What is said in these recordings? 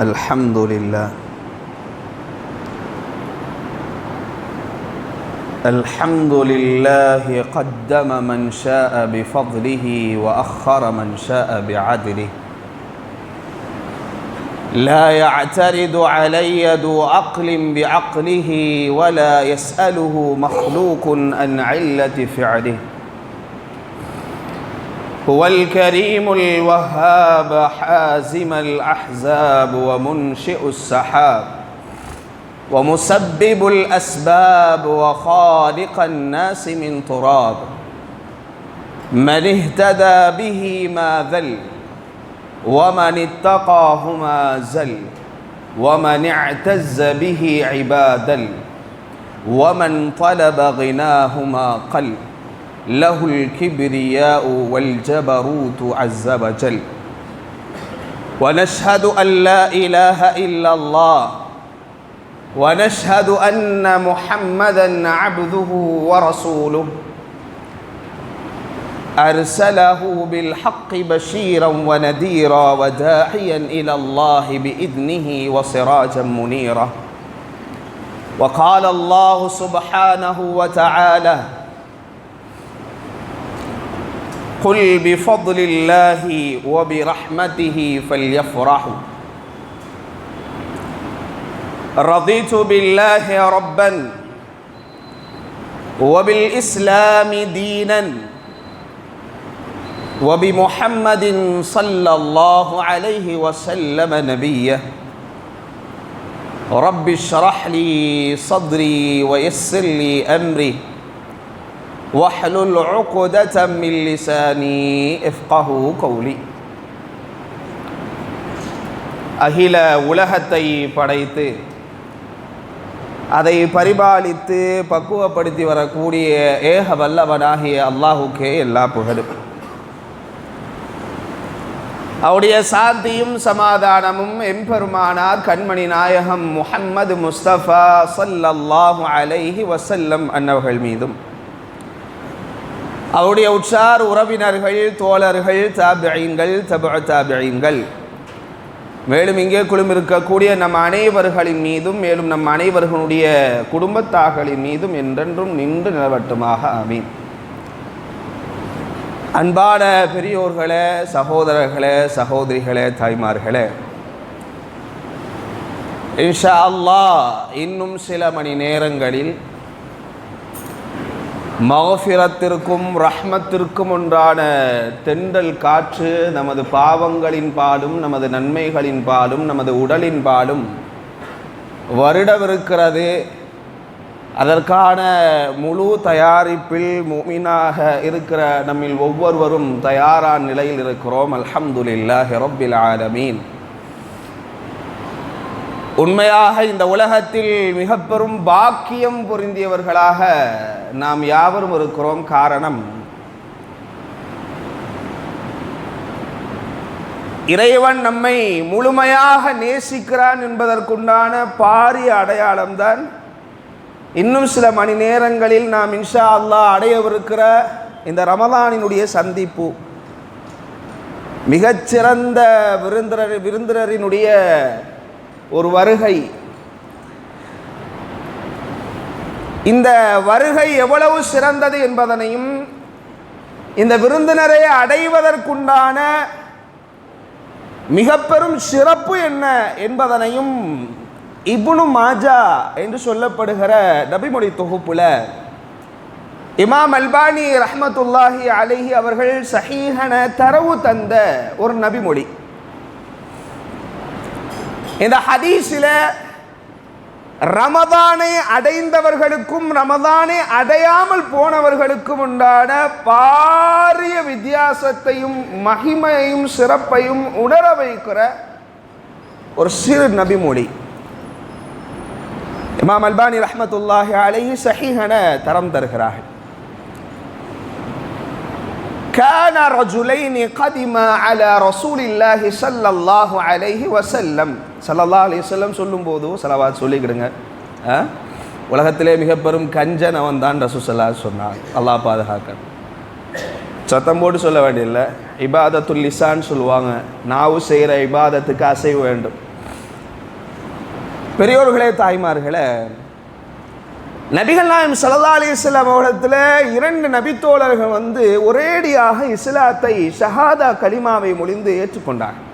الحمد لله الحمد لله قدم من شاء بفضله وأخر من شاء بعدله لا يعترض علي ذو عقل بعقله ولا يسأله مخلوق عن علة فعله هو الكريم الوهاب حازم الأحزاب ومنشئ السحاب ومسبب الأسباب وخالق الناس من تراب من اهتدى به ما ذل ومن اتقاه ما زل ومن اعتز به عبادل ومن طلب غناه ما قل له الكبرياء والجبروت عز وجل ونشهد أن لا إله إلا الله ونشهد أن محمدًا عبده ورسوله أرسله بالحق بشيرا ونذيرا وداعيا إلى الله بإذنه وسراجا منيرا وقال الله سبحانه وتعالى قل بفضل الله وبرحمته فليفرحوا رضيت بالله ربا وبالإسلام دينا وبمحمد صلى الله عليه وسلم نبيا رب اشرح لي صدري ويسر لي أمري واحلل عقدة من لساني يفقهوا قولي அகில உலகத்தை படைத்து அதை பரிபாலித்து பக்குவப்படுத்தி வரக்கூடிய ஏக வல்லவனாகிய அல்லாஹுக்கே எல்லா புகழும். அவருடைய சாந்தியும் சமாதானமும் எம்பெருமானார் கண்மணி நாயகம் முஹம்மது முஸ்தபா ஸல்லல்லாஹு அலைஹி வஸல்லம் அன்னவர்கள் மீதும் அவருடைய உற்றார் உறவினர்கள் தோழர்கள் தாபிஈன்கள் தபு தாபிஈன்கள் மேலும் இங்கே குழுமிருக்கக்கூடிய நம் அனைவர்களின் மீதும் மேலும் நம் அனைவர்களுடைய குடும்பத்தார்களின் மீதும் என்றென்றும் நின்று நிலவட்டுமாக ஆமீன். அன்பான பெரியோர்களே, சகோதரர்களே, சகோதரிகளே, தாய்மார்களே, இன்ஷா அல்லாஹ் இன்னும் சில மணி நேரங்களில் மஃபிரத்திற்கும் ரஹ்மத்திற்கும் உண்டான தென்றல் காற்று நமது பாவங்களின் பாலும் நமது நன்மைகளின் பாலும் நமது உடலின் பாலும் வருடவிருக்கிறது. அதற்கான முழு தயாரிப்பில் முஃமினாக இருக்கிற நம்மில் ஒவ்வொருவரும் தயாரான நிலையில் இருக்கிறோம். அல்ஹம்துலில்லாஹி ரப்பில் ஆலமீன். உண்மையாக இந்த உலகத்தில் மிக பெரும் பாக்கியம் பொருந்தியவர்களாக நாம் யாவரும் இருக்கிறோம். காரணம், இறைவன் நம்மை முழுமையாக நேசிக்கிறான் என்பதற்குண்டான பாரிய அடையாளம்தான் இன்னும் சில மணி நேரங்களில் நாம் இன்ஷா அல்லாஹ் அடையவிருக்கிற இந்த ரமலானினுடைய சந்திப்பு. மிகச்சிறந்த விருந்தினரினுடைய ஒரு வருகை. இந்த வருகை எவ்வளவு சிறந்தது என்பதனையும் இந்த விருந்தினரை அடைவதற்குண்டான மிக பெரும் சிறப்பு என்ன என்பதனையும் இப்னு மாஜா என்று சொல்லப்படுகிற நபிமொழி தொகுப்புல இமாம் அல்பானி ரஹ்மத்துல்லாஹி அலைஹி அவர்கள் சஹீஹன தரவு தந்த ஒரு நபிமொழி. இந்த ஹதீஸில் ரமதானை அடைந்தவர்களுக்கும் ரமதானை அடையாமல் போனவர்களுக்கும் உண்டான பாரிய வித்தியாசத்தையும் மகிமையையும் சிறப்பையும் உணர வைக்கிற ஒரு சிறு நபிமொழி. இமாம் அல்பானி ரஹ்மத்துல்லாஹி அலைஹி சஹீஹன தரம் தருகிறார்கள். كان رجلين قدما على رسول الله صلى الله عليه وسلم ஸல்லல்லாஹு அலைஹி வஸல்லம் சொல்லும்போது ஸலவாத் சொல்லிக்கிடுங்க. உலகத்திலே மிக பெரும் கஞ்சன் அவன் தான் ரசூல் ஸல்லல்லாஹு அலைஹி சொன்னான். அல்லாஹ் பாதுகாக்க. சத்தம் போட்டு சொல்ல வேண்டியதில்லை. இபாதத்துல் லிசான் சொல்லுவாங்க. நாவு செய்கிற இபாதத்துக்கு அசைவு வேண்டும். பெரியோர்களே, தாய்மார்களே, நபிகள் நாயகம் ஸல்லல்லாஹு அலைஹி வஸல்லம் அவர்களிடத்தில் 2 நபித்தோழர்கள் ஒரேடியாக இஸ்லாத்தை ஷஹாதா கலிமாவை மொழிந்து ஏற்றுக்கொண்டார்கள்.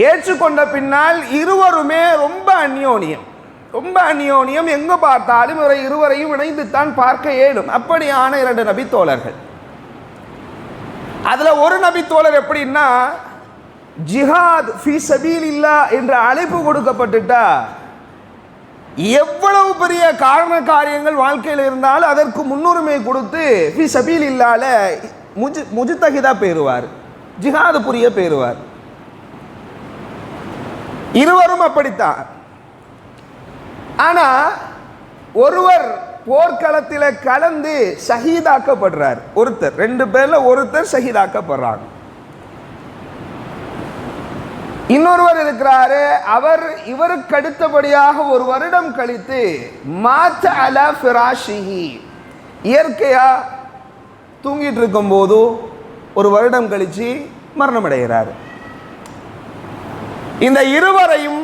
ஏற்றுக்கொண்ட பின்னால் இருவருமே ரொம்ப அந்யோன்யம், எங்கே பார்த்தாலும் இருவரையும் இணைந்துத்தான் பார்க்க இயலும். அப்படியான 2 நபித்தோழர்கள். அதில் ஒரு நபித்தோழர் எப்படின்னா, ஜிஹாத் ஃபீ சபீலில்லாஹ் என்ற அழைப்பு கொடுக்கப்பட்டுட்டா எவ்வளவு பெரிய காரண காரியங்கள் வாழ்க்கையில் இருந்தாலும் அதற்கு முன்னுரிமை கொடுத்து ஃபீ சபீலில்லாஹ்ல முஜ்தஹிதா பெறுவார், ஜிஹாது புரிய பெறுவார். இருவரும் அப்படித்தான். ஆனா ஒருவர் போர்க்களத்தில் கலந்து ஷஹீதாக்கப்படுறார். ஒருத்தர், 2 பேர்ல ஒருத்தர் ஷஹீதாக்கப்படுறாங்க. இன்னொருவர் இருக்கிறாரு, அவர் இவருக்கு அடுத்தபடியாக 1 வருடம் கழித்து மாத்த அலா ஃபிராஷிஹி, இயற்கையா தூங்கிட்டு இருக்கும் போது 1 வருடம் கழிச்சு மரணம் அடைகிறார். இந்த இருவரையும்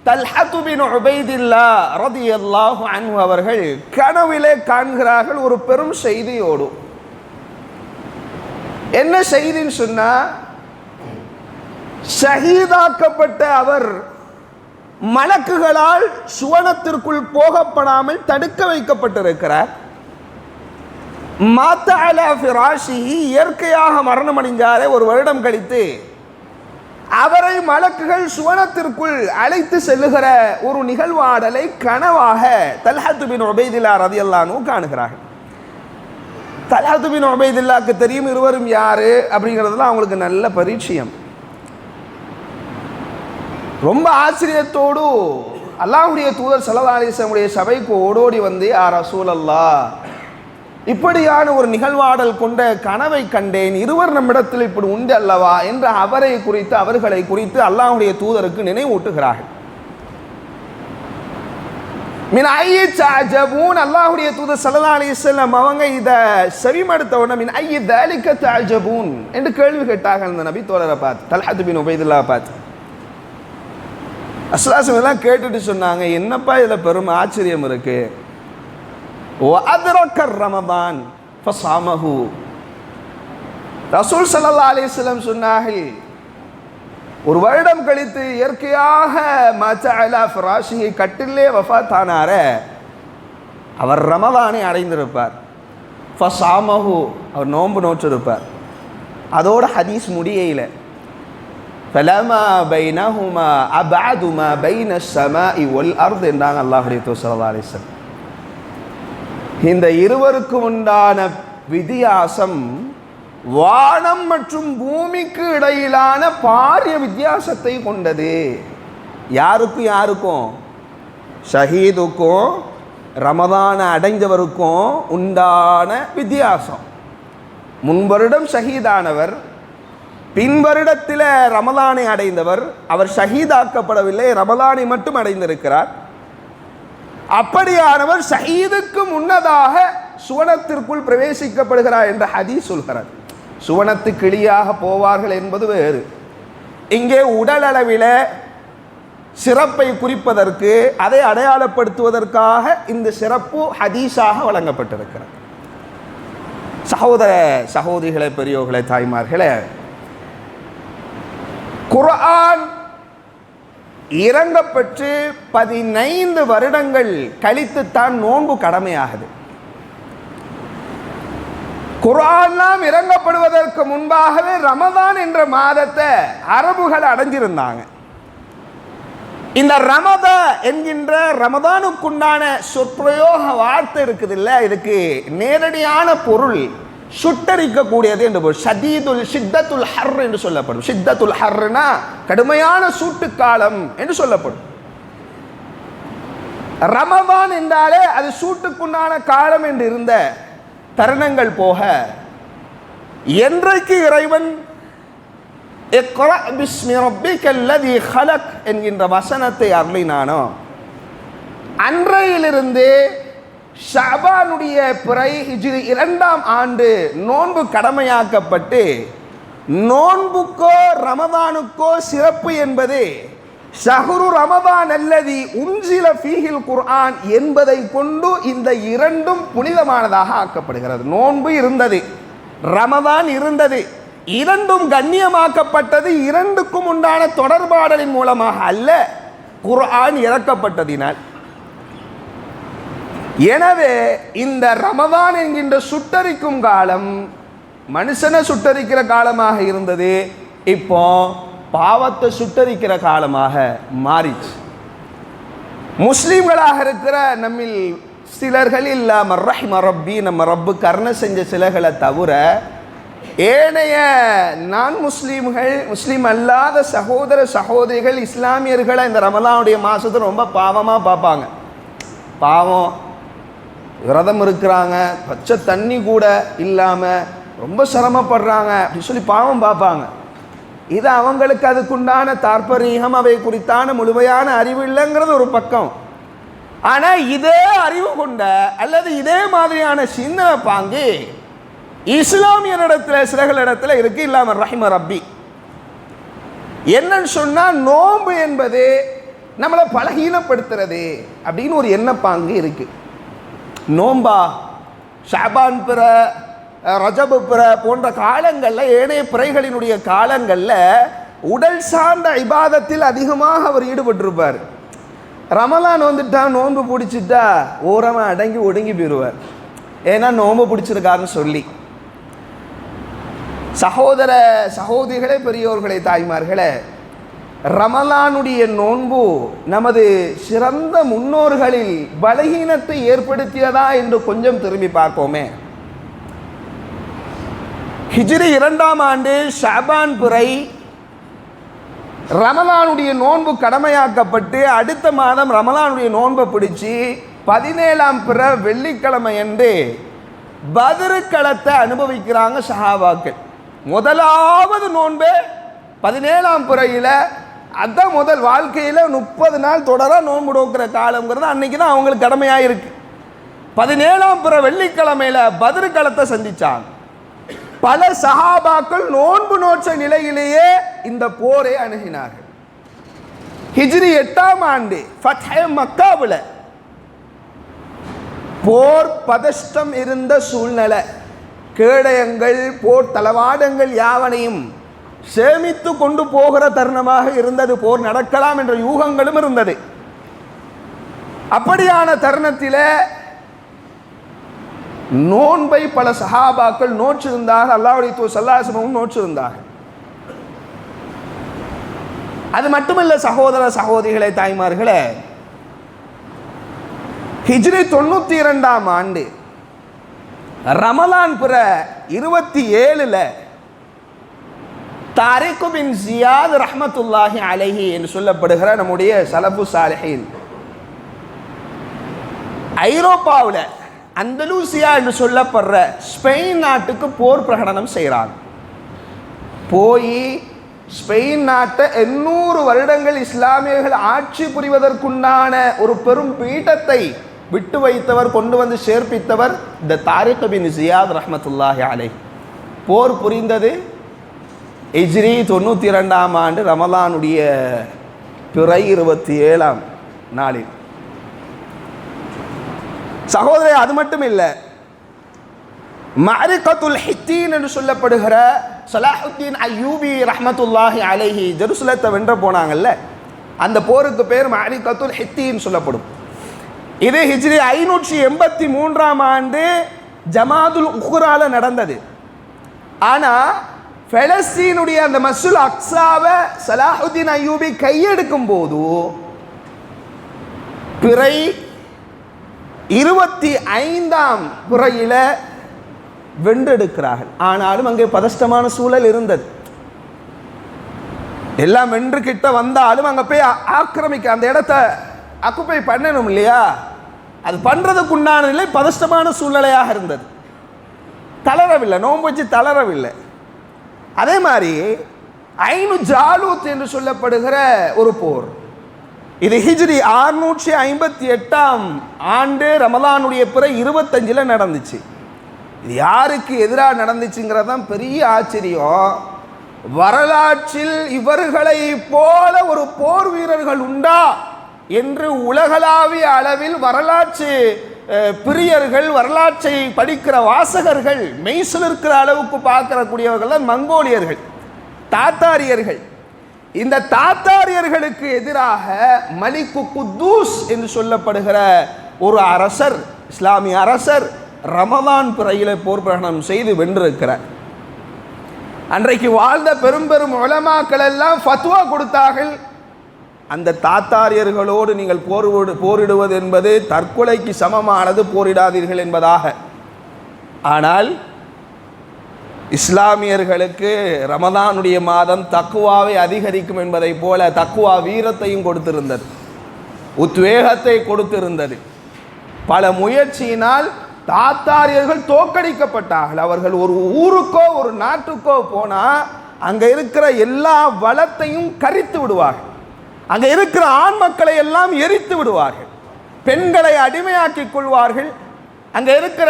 தல்ஹத்து பின் உபைதில்லாஹ் ரலியல்லாஹு அன்ஹு அவர்கள் கனவிலே காண்கிறார்கள் ஒரு பெரும் செய்தியோடு. என்ன செய்தின்னு சொன்னா, ஷஹீதாக்கப்பட்ட அவர் மலக்குகளால் சுவனத்திற்குள் போகப்படாமல் தடுக்க வைக்கப்பட்டிருக்கிறார். மாத்த அலா ஃபிராஷிஹி, இயற்கையாக மரணம் அடைஞ்சாரே 1 வருடம் கழித்து அவரை மலக்குகள் சுவனத்திற்குள் அழைத்து செல்லுகிற ஒரு நிகழ்வாடலை கனவாக தல்ஹத்து பின் உபைதில்லாஹ் ரலியல்லாஹு அன்ஹு காணுகிறார்கள். தல்ஹத்து பின் உபைதில்லாஹ்க்கு தெரியும் இருவரும் யாரு அப்படிங்கிறதுலாம் அவங்களுக்கு நல்ல பரிச்சயம். ரொம்ப ஆச்சரியத்தோடு அல்லாஹ்வுடைய தூதர் ஸல்லல்லாஹு அலைஹி வஸல்லம் சபைக்கு ஓடோடி யா ரசூலல்லாஹ், இப்படியான ஒரு நிகழ்வாடல் கொண்ட கனவை கண்டேன், இருவர் நம்மிடத்தில் இப்படி உண்டு அல்லவா என்று அவர்களை குறித்து அல்லாஹ்வுடைய தூதருக்கு நினைவூட்டுகிறார்கள். மின் ஐயி தஅஜபூன், அல்லாஹ்வுடைய தூதர் ஸல்லல்லாஹு அலைஹி வஸல்லம் அவங்க இத செவிமடுத்த உடனே மின் ஐயி தாலிக தஅஜபூன் என்று கேள்வி கேட்டார்கள். அந்த நபி தோழரை பார்த்து, தல்ஹத் பின் உபைதுல்லாஹ் பார்த்து. அஸ்ஸலாஸு எல்லாம் கேட்டுட்டு சொன்னாங்க, என்னப்பா இதில் பெரும் ஆச்சரியம் இருக்கு. ரமதான் ஃபஸாமஹு, ரசூல் ஸல்லல்லாஹு அலைஹி வஸல்லம் சொன்னார்கள், 1 வருடம் கழித்து இயற்கையாக மஅலா ஃபிராஷிஹி, கட்டிலே வஃபாத் ஆனார, அவர் ரமதானை அடைந்திருப்பார். ஃபஸாமஹு, அவர் நோன்பு நோற்றிருப்பார். அதோட ஹதீஸ் முடியல. ஃபலமா பைனஹுமா அபஅது மா பைன ஸமாஇ வல் அர்த் என்றாங்க அல்லாஹ்வுடைய தூதர் ஸல்லல்லாஹு அலைஹி வஸல்லம். இந்த இருவருக்கும் உண்டான வித்தியாசம் வானம் மற்றும் பூமிக்கு இடையிலான பாரிய வித்தியாசத்தை கொண்டது. யாருக்கும் ஷஹீதுக்கும் ரமதான அடைஞ்சவருக்கும் உண்டான வித்தியாசம். முன்வருடம் ஷஹீதானவர், பின் வருடத்தில் ரமலானை அடைந்தவர். அவர் ஷஹீதாக்கப்படவில்லை, ரமலானை மட்டும் அடைந்திருக்கிறார். அப்படியானவர் ஷஹீதுக்கு முன்னதாக சுவனத்திற்குள் பிரவேசிக்கப்படுகிறார் என்ற ஹதீஸ் சொல்கிறார். சுவனத்து கிளியாக போவார்கள் என்பது வேறு. இங்கே உடல் அளவில் சிறப்பை குறிப்பதற்கு, அதை அடையாளப்படுத்துவதற்காக இந்த சிறப்பு ஹதீஸாக வழங்கப்பட்டிருக்கிறது. சகோதர சகோதரிகளே, பெரியோர்களே, தாய்மார்களே, குர்ஆன் இறங்கப்பட்டு 15 வருடங்கள் கழித்துத்தான் நோன்பு கடமையாகுது. குர்ஆன்லாம் இறங்கப்படுவதற்கு முன்பாகவே ரமதான் என்ற மாதத்தை அரபுகள் அடைஞ்சிருந்தாங்க. இந்த ரமதா என்கின்ற ரமதானுக்குண்டான சொற்பிரயோக வார்த்தை இருக்குது இல்லை, இதுக்கு நேரடியான பொருள் சுட்டரிக்கக்கூடியது என்று பொருள். ஷித்தத்துல் ஹர் என்று சொல்லப்படும். ஷித்தத்துல் ஹர்னா கடுமையான சூட்டுக்காலம் என்று சொல்லப்படும். ரமதான் என்றாலே அது சூட்டுக்குண்டான காலம் என்று இருந்த தருணங்கள் போக, என்றைக்கு இறைவன் இக்ரா பிஸ்மி ரப்பிக்கல் லதீ ஹலக் என்கின்ற வசனத்தை அருளினானோ அன்றையிலிருந்து ஷஅபானுடைய பிறை ஹிஜ்ரி 2ஆம் ஆண்டு நோன்பு கடமையாக்கப்பட்டு, நோன்புக்கோ ரமதானுக்கோ சிறப்பு என்பது ஷஹ்ரு ரமதான் அல்லதி உன்சில ஃபீஹில் குர்ஆன் என்பதை கொண்டு இந்த இரண்டும் புனிதமானதாக ஆக்கப்படுகிறது. நோன்பு இருந்தது, ரமதான் இருந்தது, இரண்டும் கண்ணியமாக்கப்பட்டது இரண்டுக்கும் உண்டான தொடர்பாடலின் மூலமாக அல்ல, குர்ஆன் இறக்கப்பட்டதினால். எனவே இந்த ரமதான் என்கின்ற சுட்டரிக்கும் காலம் மனுஷனை சுட்டரிக்கிற காலமாக இருந்தது, இப்போ பாவத்தை சுட்டரிக்கிற காலமாக மாறிச்சு. முஸ்லீம்களாக இருக்கிற நம்மில் சிலர்கள் இல்லாம ரஹ்ம ரப்பி, நம்ம ரப்பு கருணை செஞ்ச சிலர்களை தவிர ஏனைய நான் முஸ்லீம்கள், முஸ்லீம் அல்லாத சகோதர சகோதரிகள், இஸ்லாமியர்களை இந்த ரமலானுடைய மாதத்தை ரொம்ப பாவமாக பார்ப்பாங்க. பாவம், விரதம் இருக்கிறாங்க, பச்சை தண்ணி கூட இல்லாமல் ரொம்ப சிரமப்படுறாங்க அப்படின்னு சொல்லி பாவம் பார்ப்பாங்க. இது அவங்களுக்கு அதுக்குண்டான தாற்பரீகம், அவை குறித்தான முழுமையான அறிவு இல்லைங்கிறது ஒரு பக்கம். ஆனால் இதே அறிவு கொண்ட அல்லது இதே மாதிரியான சிந்தனை பாங்கு இஸ்லாமியரிடத்தில் சிலர்களிடத்தில் இருக்கு. இல்லாம ரஹ்ம ரப்பி என்னன்னு சொன்னால், நோன்பு என்பது நம்மளை பலகீனப்படுத்துறது அப்படின்னு ஒரு எண்ணப்பாங்கு இருக்கு. நோன்பா ஷாபான் பிற, ரஜபு பிற போன்ற காலங்களில், ஏனைய பிறைகளினுடைய காலங்களில் உடல் சார்ந்த இபாதத்தில் அதிகமாக அவர் ஈடுபட்டிருப்பார். ரமலான் வந்துட்டா நோன்பு பிடிச்சிட்டா ஓரமாக அடங்கி ஒடுங்கி போயிடுவார். ஏன்னா நோன்பு பிடிச்சிருக்காருன்னு சொல்லி. சகோதர சகோதரிகளே, பெரியோர்களே, தாய்மார்களே, ரமலானுடைய நோன்பு நமது சிறந்த முன்னோர்களில் பலகீனத்தை ஏற்படுத்தியதா என்று கொஞ்சம் திரும்பி பார்ப்போமே. ஹிஜ்ரி 2ஆம் ஆண்டு ஷாபான் பிறை ரமலானுடைய நோன்பு கடமையாக்கப்பட்டு அடுத்த மாதம் ரமலானுடைய நோன்பை பிடிச்சி 17ஆம் பிற வெள்ளிக்கிழமை என்று பத்ருக்களத்தை அனுபவிக்கிறாங்க சஹாபாக்கள். முதலாவது நோன்பு 17ஆம் பிறையில், அதான் முதல் வாழ்க்கையில் 30 நாள் தொடர நோன்பு நோக்கிற காலங்கிறது அன்னைக்கு தான் அவங்களுக்கு கடமையாக இருக்கு. 17ஆம் பிற வெள்ளிக்கிழமையில் பத்ருக்களத்தை சந்திச்சாங்க. பல சஹாபாக்கள் நோன்பு நோற்ற நிலையிலேயே இந்த போரை அணுகினார்கள். ஹிஜ்ரி 8ஆம் ஆண்டு ஃபத்ஹ் மக்காவுல போர் பதஷ்டம் இருந்த சூழ்நிலை, கேடயங்கள், போர் தளவாடங்கள் யாவனையும் சேமித்து கொண்டு போகிற தருணமாக இருந்தது. போர் நடக்கலாம் என்ற யூகங்களும் இருந்தது. அப்படியான தருணத்தில் நோன்பை பல சஹாபாக்கள் நோற்றிருந்தார்கள். அல்லாஹ்வுடைய தூதர் ஸல்லல்லாஹு அலைஹி வஸல்லம் நோற்றிருந்தார்கள். அது மட்டுமல்ல சகோதர சகோதரிகளே, தாய்மார்களே, ஹிஜ்ரி 92ஆம் ஆண்டு ரமலான் பிற 27ல் தாரிக் பின் ஜியாத் ரஹ்மத்துல்லாஹி அலைஹி என்று சொல்லப்படுகிற நம்முடைய சலஃபு சாலிஹீன் ஐரோப்பாவில் அந்தலூசியா என்று சொல்லப்படுற ஸ்பெயின் நாட்டுக்கு போர் பிரகடனம் செய்கிறாங்க. போய் ஸ்பெயின் நாட்டை 800 வருடங்கள் இஸ்லாமியர்கள் ஆட்சி புரிவதற்குண்டான ஒரு பெரும் பீட்டத்தை விட்டு வைத்தவர், கொண்டு வந்து சேர்ப்பித்தவர் இந்த தாரிக் பின் ஜியாத் ரஹ்மத்துல்லாஹி அலைஹி. போர் புரிந்தது ஹிஜ்ரி 92ஆம் ஆண்டு ரமலானுடைய பிறை 27ஆம் நாளில். சகோதரே, அது மட்டும் இல்லை, மஅரிகத்துல் ஹித்தீன் என்று சொல்லப்படுகிற ஸலாஹுத்தீன் அய்யூபி ரஹ்மத்துல்லாஹி அலைஹி ஜெருசலத்தை வென்ற போனாங்கல்ல, அந்த போருக்கு பேர் மஅரிகத்துல் ஹித்தீன் சொல்லப்படும். இது ஹிஜ்ரி 583ஆம் ஆண்டு ஜமாதுல் உஹ்ரால நடந்தது. ஆனால் பெலஸ்தீனுடைய அந்த மஸ்ஜிதுல் அக்ஸாவை ஸலாஹுத்தீன் அய்யூபி கையெடுக்கும் போது பிறை 25ஆம் பிறையில் வென்றெடுக்கிறார்கள். ஆனாலும் அங்கே பதஷ்டமான சூழல் இருந்தது. எல்லாம் வென்று கிட்ட வந்தாலும் அங்கே போய் ஆக்கிரமிக்க, அந்த இடத்த ஆக்குப்பை பண்ணணும் இல்லையா, அது பண்ணுறதுக்கு உண்டான நிலை பதஷ்டமான சூழ்நிலையாக இருந்தது. தளரவில்லை, நோன்பு வச்சு தளரவில்லை. அதே மாதிரி ஐனு ஜாலூத் என்று சொல்லப்படுகிற ஒரு போர், இது ஹிஜ்ரி 658ஆம் ஆண்டு ரமலானுடைய பிறை 25ல் நடந்துச்சு. இது யாருக்கு எதிராக நடந்துச்சுங்கிறது தான் பெரிய ஆச்சரியம். வரலாற்றில் இவர்களை போல ஒரு போர் வீரர்கள் உண்டா என்று உலகளாவிய அளவில் வரலாற்று பிரியர்கள், வரலாற்றை படிக்கிற வாசகர்கள் மெய்சில் இருக்கிற அளவுக்கு பார்க்கக்கூடியவர்கள் தான் மங்கோலியர்கள், தாத்தாரியர்கள். இந்த தாத்தாரியர்களுக்கு எதிராக மலிக்கு குத்தூஸ் என்று சொல்லப்படுகிற ஒரு அரசர், இஸ்லாமிய அரசர் ரமதான் பிறையில போர் பிரகடனம் செய்து வென்றிருக்கிறார். அன்றைக்கு வாழ்ந்த பெரும் பெரும் உலமாக்கள் எல்லாம் ஃபத்வா கொடுத்தார்கள், அந்த தாத்தாரியர்களோடு நீங்கள் போரிடுவது என்பது தற்கொலைக்கு சமமானது, போரிடாதீர்கள் என்பதாக. ஆனால் இஸ்லாமியர்களுக்கு ரமதானுடைய மாதம் தக்குவாவை அதிகரிக்கும் என்பதை போல தக்குவா வீரத்தையும் கொடுத்திருந்தது, உத்வேகத்தை கொடுத்திருந்தது. பல முயற்சியினால் தாத்தாரியர்கள் தோற்கடிக்கப்பட்டார்கள். அவர்கள் ஒரு ஊருக்கோ ஒரு நாட்டுக்கோ போனால் அங்கே இருக்கிற எல்லா வளத்தையும் கரித்து விடுவார்கள், அங்கே இருக்கிற ஆண் மக்களை எல்லாம் எரித்து விடுவார்கள், பெண்களை அடிமையாக்கி கொள்வார்கள், அங்கே இருக்கிற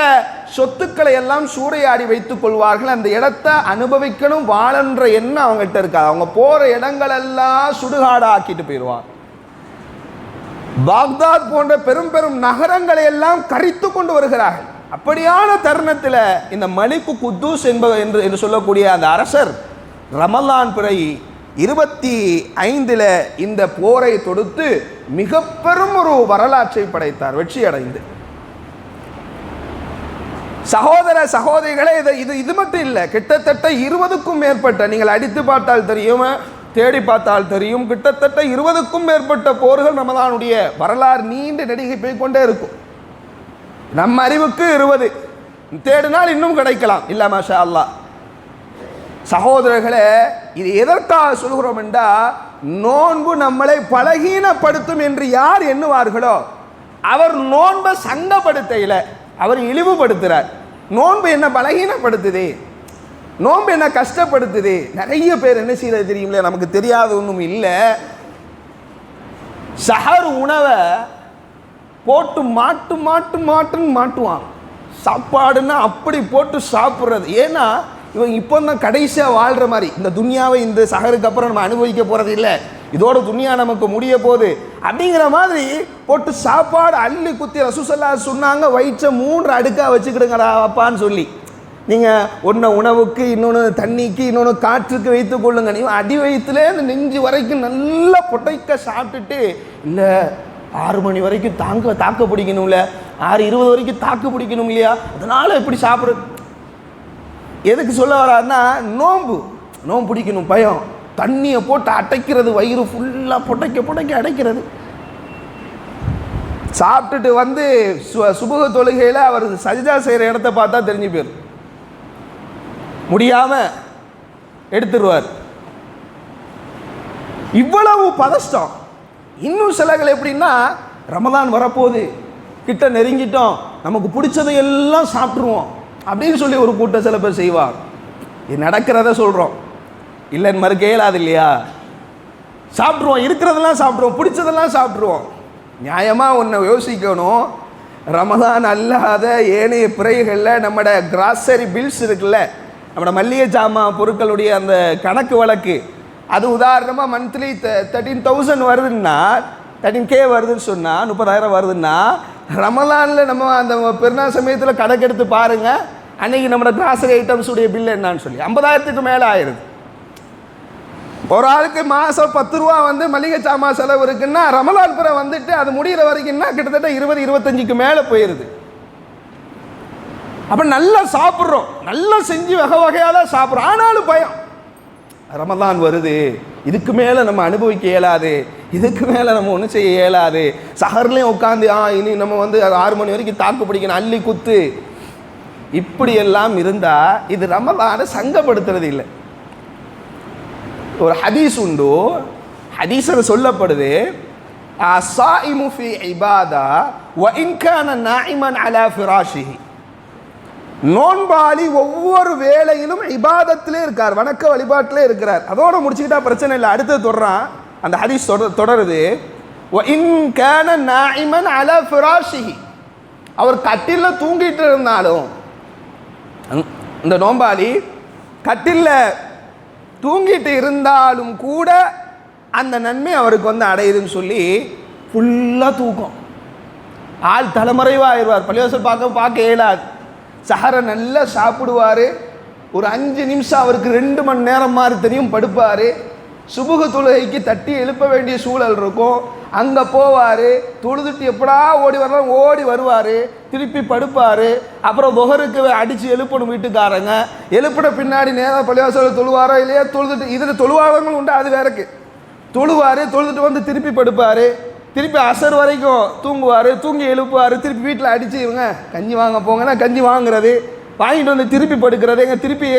சொத்துக்களை எல்லாம் சூறையாடி வைத்துக் கொள்வார்கள். அந்த இடத்தை அனுபவிக்கணும், வாழன்ற எண்ணம் அவங்ககிட்ட இருக்காது. அவங்க போகிற இடங்களெல்லாம் சுடுகாடு ஆக்கிட்டு போயிடுவாங்க. பாக்தாத் போன்ற பெரும் பெரும் நகரங்களை எல்லாம் கரித்து கொண்டு வருகிறார்கள். அப்படியான தருணத்தில் இந்த மலிக்கு குத்தூஸ் என்று சொல்லக்கூடிய அந்த அரசர் ரமலான் பிறை 25 இந்த போரை தொடுத்து மிக பெரும் ஒரு வரலாற்றை படைத்தார், வெற்றி அடைந்து. சகோதர சகோதரிகளே, இது மட்டும் இல்லை, கிட்டத்தட்ட 20க்கும் மேற்பட்ட, நீங்கள் அடித்து பார்த்தால் தெரியும், தேடி பார்த்தால் தெரியும், கிட்டத்தட்ட 20க்கும் மேற்பட்ட போர்கள் ரமலானுடைய வரலாறு நீண்ட நெடுகை போய் கொண்டே இருக்கும். நம்ம அறிவுக்கு 20, தேடினால் இன்னும் கிடைக்கலாம். இல்ல மாஷா அல்லாஹ். சகோதரர்களே, இது எதற்காக சொல்கிறோம் என்றால், நோன்பு நம்மளை பலகீனப்படுத்தும் என்று யார் எண்ணுவார்களோ அவர் நோன்பை சங்கப்படுத்தையில அவர் இழிவுபடுத்துறார். நோன்பு என்ன பலகீனப்படுத்துது, நோன்பு என்ன கஷ்டப்படுத்துது. நிறைய பேர் என்ன செய்யறது தெரியுங்களே, நமக்கு தெரியாத ஒன்றும் இல்லை. சஹர் உணவை போட்டு மாட்டுவான். சாப்பாடுன்னா அப்படி போட்டு சாப்பிட்றது. ஏன்னா இவன் இப்போ தான் கடைசியாக வாழ்கிற மாதிரி, இந்த துன்யாவை இந்த சஹருக்கு அப்புறம் நம்ம அனுபவிக்க போகிறது இல்லை, இதோட துன்யா நமக்கு முடிய போகுது அப்படிங்கிற மாதிரி போட்டு சாப்பாடு அள்ளி குத்தி ரசூலுல்லாஹ் சொன்னாங்க, வயிற்றை 3 அடுக்காக வச்சுக்கிடுங்கடா அப்பான்னு சொல்லி. நீங்கள் ஒன்று உணவுக்கு, இன்னொன்று தண்ணிக்கு, இன்னொன்று காற்றுக்கு வைத்து கொள்ளுங்க. நீ அடி வயிற்றுல இந்த நெஞ்சு வரைக்கும் நல்லா பொட்டைக்க சாப்பிட்டுட்டு, இல்லை 6 மணி வரைக்கும் தாக்கு பிடிக்கணும்ல, 6:20 வரைக்கும் தாக்கு பிடிக்கணும் இல்லையா, அதனால் இப்படி சாப்பிட்றது. எதுக்கு சொல்ல வராருன்னா, நோன்பு பிடிக்கணும், பயம், தண்ணியை போட்டு அடைக்கிறது, வயிறு ஃபுல்லாக பொட்டைக்க அடைக்கிறது. சாப்பிட்டுட்டு வந்து சுபஹ தொழுகையில் அவர் சஜ்தா செய்கிற இடத்த பார்த்தா தெரிஞ்சு போயிடும், முடியாமல் எடுத்துருவார். இவ்வளவு பதஷ்டம். இன்னும் சிலர்கள் எப்படின்னா, ரமலான் வரப்போகுது, கிட்ட நெருங்கிட்டோம், நமக்கு பிடிச்சதை எல்லாம் சாப்பிட்ருவோம் அப்படின்னு சொல்லி ஒரு கூட்டம் சில பேர் செய்வார். இது நடக்கிறத சொல்கிறோம், இல்லைன்னு மறுக்க இயலாது இல்லையா. சாப்பிட்ருவோம், இருக்கிறதெல்லாம் சாப்பிட்ருவோம், பிடிச்சதெல்லாம் சாப்பிட்ருவோம். நியாயமாக ஒன்று யோசிக்கணும், ரமதான் அல்லாத ஏனைய பிறைகளில் நம்மளோட கிராசரி பில்ஸ் இருக்குல்ல, நம்மளோட மல்லிகை ஜாமான் பொருட்களுடைய அந்த கணக்கு வழக்கு, அது உதாரணமாக மந்த்லி 13,000 வருதுன்னா, 13K வருதுன்னு சொன்னால், 30,000 வருதுன்னா, ரமலானில் நம்ம அந்த பெருநாள் சமயத்தில் கணக்கெடுத்து பாருங்கள், அன்றைக்கி நம்மளோட கிராசரி ஐட்டம்ஸுடைய பில் என்னான்னு சொல்லி 50,000க்கு மேலே ஆயிடுது. ஒரு ஆளுக்கு மாதம் 10 ரூபா வந்து மளிகை சாமான் செலவு இருக்குன்னா, ரமலான் பிற வந்துட்டு அது முடிகிற வரைக்கும்னா கிட்டத்தட்ட 20-25க்கு மேலே போயிடுது. அப்போ நல்லா சாப்பிட்றோம், நல்லா செஞ்சு வகையால் சாப்பிட்றோம், ஆனாலும் பயம், ரமலான் வருது, இதுக்கு மேலே நம்ம அனுபவிக்க இயலாது, இதுக்கு மேலே நம்ம ஒன்றும் செய்ய இயலாது. சஹர்லேயும் உட்காந்து இனி நம்ம வந்து 6 மணி வரைக்கும் தாக்கு பிடிக்கணும், அள்ளி குத்து, இப்படியெல்லாம் இருந்தால் இது ரமலானை சங்கப்படுத்துறது இல்லை. ஒரு ஹதீஸ் உண்டு, ஹதீஸில் சொல்லப்படுது, அஸ்ஸாயிமு ஃபீ இபாதா வ இன் கான நாயிமன் அலா ஃபிராஷிஹி. நோன்பாளி ஒவ்வொரு வேளையிலும் இபாதத்திலே இருக்கார், வணக்க வழிபாட்டிலே இருக்கிறார். அதோட முடிச்சுக்கிட்டா பிரச்சனை இல்லை, அடுத்தது தொடரான். அந்த ஹதீஸ் தொடருது, வ இன் கான நாயிமன் அலா ஃபிராஷிஹி. அவர் கட்டிலில் தூங்கிட்டு இருந்தாலும், இந்த நோன்பாளி கட்டிலில் தூங்கிட்டு இருந்தாலும் கூட அந்த நன்மை அவருக்கு வந்து அடையுதுன்னு சொல்லி ஃபுல்லாக தூக்கம். ஆள் தலைமறைவாகிடுவார். பள்ளிவாசல் பார்க்க இயலாது. சஹரை நல்லா சாப்பிடுவார். ஒரு 5 நிமிஷம் அவருக்கு 2 மணி நேரம் மாதிரி தெரியும் படுப்பார். சுபுகு தொழுகைக்கு தட்டி எழுப்ப வேண்டிய சூழல் இருக்கும். அங்கே போவார், தொழுதுட்டு எப்படா ஓடி வருவார், திருப்பி படுப்பார். அப்புறம் துஹருக்கு அடித்து எழுப்பணும் வீட்டுக்காரங்க. எழுப்பின பின்னாடி நேராக பள்ளிவாசலில் தொழுவாரோ இல்லையா, தொழுதுட்டு இதில் தொழுவாதவங்களும் உண்டு, அது வேறக்கு. தொழுதுட்டு வந்து திருப்பி படுப்பார். திருப்பி அசர் வரைக்கும் தூங்குவார். தூங்கி எழுப்புவார். திருப்பி வீட்டில் அடித்து இவங்க கஞ்சி வாங்க போங்கன்னா கஞ்சி வாங்குறது, வாங்கிட்டு வந்து திருப்பி படுக்கிறது. திருப்பி